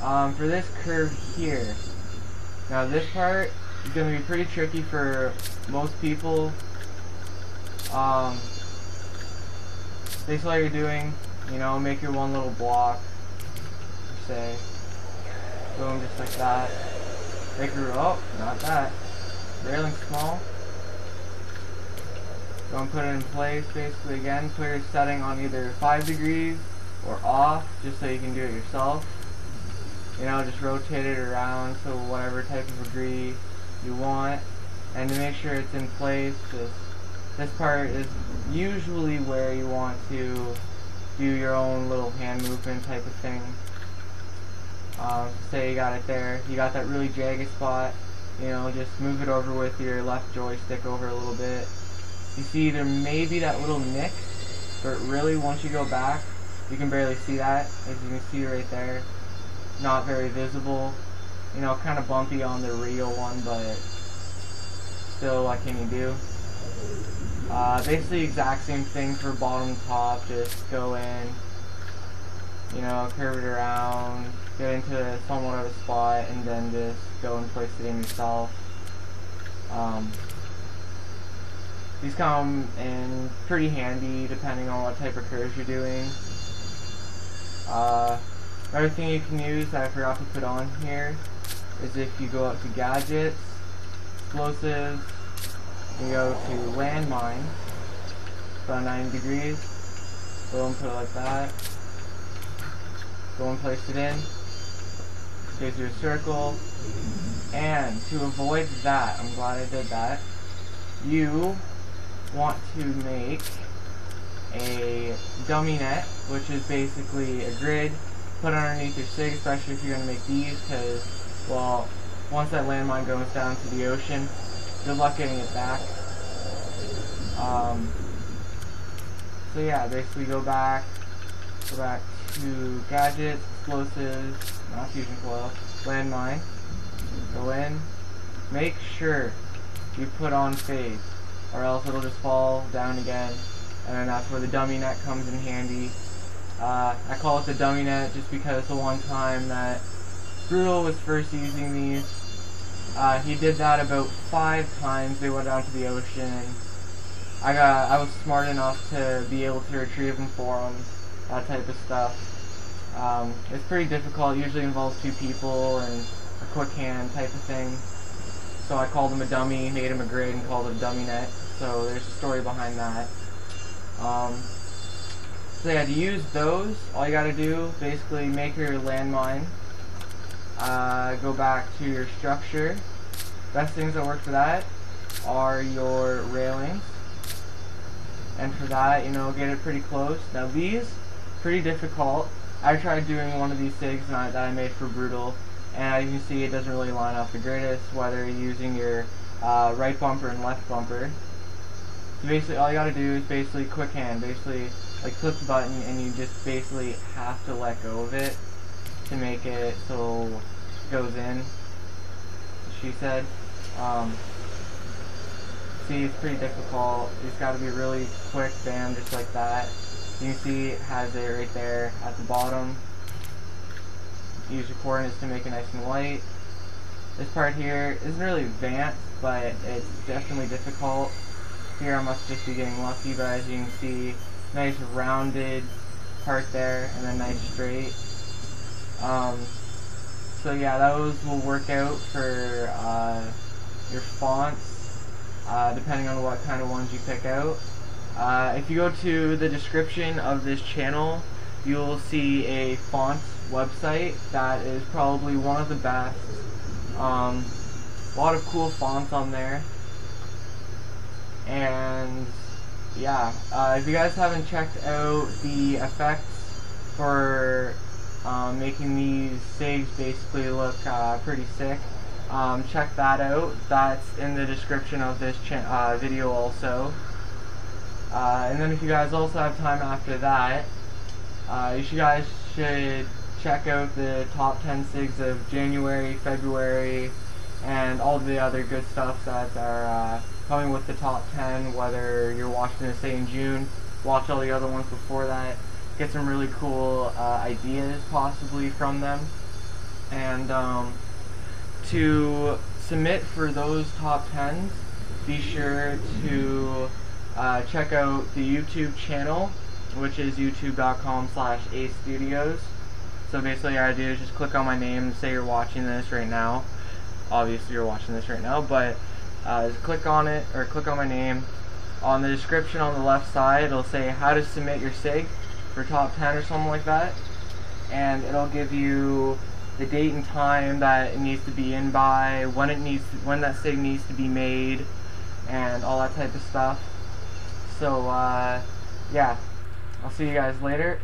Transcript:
For this curve here, now this part is going to be pretty tricky for most people. Basically all you're doing, you know, make your one little block, say, boom, just like that. Make your, oh, not that, railing small. Go and put it in place, basically again, put your setting on either 5 degrees or off, just so you can do it yourself. You know, just rotate it around so whatever type of degree you want. And to make sure it's in place, this part is usually where you want to do your own little hand movement type of thing. Say you got it there, you got that really jagged spot, you know, just move it over with your left joystick over a little bit. You see there may be that little nick, but really once you go back, you can barely see that, as you can see right there. Not very visible, you know, kind of bumpy on the real one, but still, what can you do? Basically exact same thing for bottom to top, just go in, you know, curve it around, get into somewhat of a spot, and then just go and place it in yourself. These come in pretty handy depending on what type of curves you're doing. Another thing you can use that I forgot to put on here is if you go up to gadgets, explosives, you go to landmine, about 90 degrees, go and put it like that, go and place it in, gives you a circle, and to avoid that, I'm glad I did that, you want to make a dummy net, which is basically a grid, put underneath your SIG, especially if you're going to make these, because, well, once that landmine goes down to the ocean, good luck getting it back. So yeah, basically go back to gadgets, explosives, not fusion coil, landmine, go in, make sure you put on phase, or else it'll just fall down again, and then that's where the dummy net comes in handy. I call it the dummy net just because the one time that Brutal was first using these, he did that about 5 times. They went down to the ocean. I was smart enough to be able to retrieve them for him, that type of stuff. It's pretty difficult. It usually involves 2 people and a quick hand type of thing. So I called him a dummy, made him a grid, and called it a dummy net. So there's a story behind that. So yeah, to use those, all you gotta do, basically make your landmine, go back to your structure. Best things that work for that are your railings. And for that, you know, get it pretty close. Now these, pretty difficult. I tried doing one of these SIGs that I made for Brutal, and as you can see, it doesn't really line up the greatest, whether you're using your right bumper and left bumper. So basically, all you gotta do is basically quick hand, basically like click the button, and you just basically have to let go of it to make it so it goes in, she said. See, it's pretty difficult. You just gotta be really quick, bam, just like that. You can see it has it right there at the bottom. Use your coordinates to make it nice and light. This part here isn't really advanced, but it's definitely difficult. Here I must just be getting lucky, but as you can see, nice rounded part there, and then nice straight. So yeah, those will work out for your fonts, depending on what kind of ones you pick out. If you go to the description of this channel, you'll see a font website that is probably one of the best. A lot of cool fonts on there. And yeah, if you guys haven't checked out the effects for making these SIGs basically look pretty sick, check that out. That's in the description of this video also. And then if you guys also have time after that, you guys should check out the top 10 SIGs of January, February, and all the other good stuff that are coming with the top 10, whether you're watching this, say, in June, watch all the other ones before that, get some really cool ideas possibly from them. And to submit for those top 10s, be sure to check out the YouTube channel, which is youtube.com/acestudios. So basically all I do is just click on my name and say you're watching this right now. Obviously you're watching this right now, but just click on it, or click on my name. On the description on the left side, it'll say how to submit your SIG for top 10 or something like that. And it'll give you the date and time that it needs to be in by, when that SIG needs to be made, and all that type of stuff. So yeah, I'll see you guys later.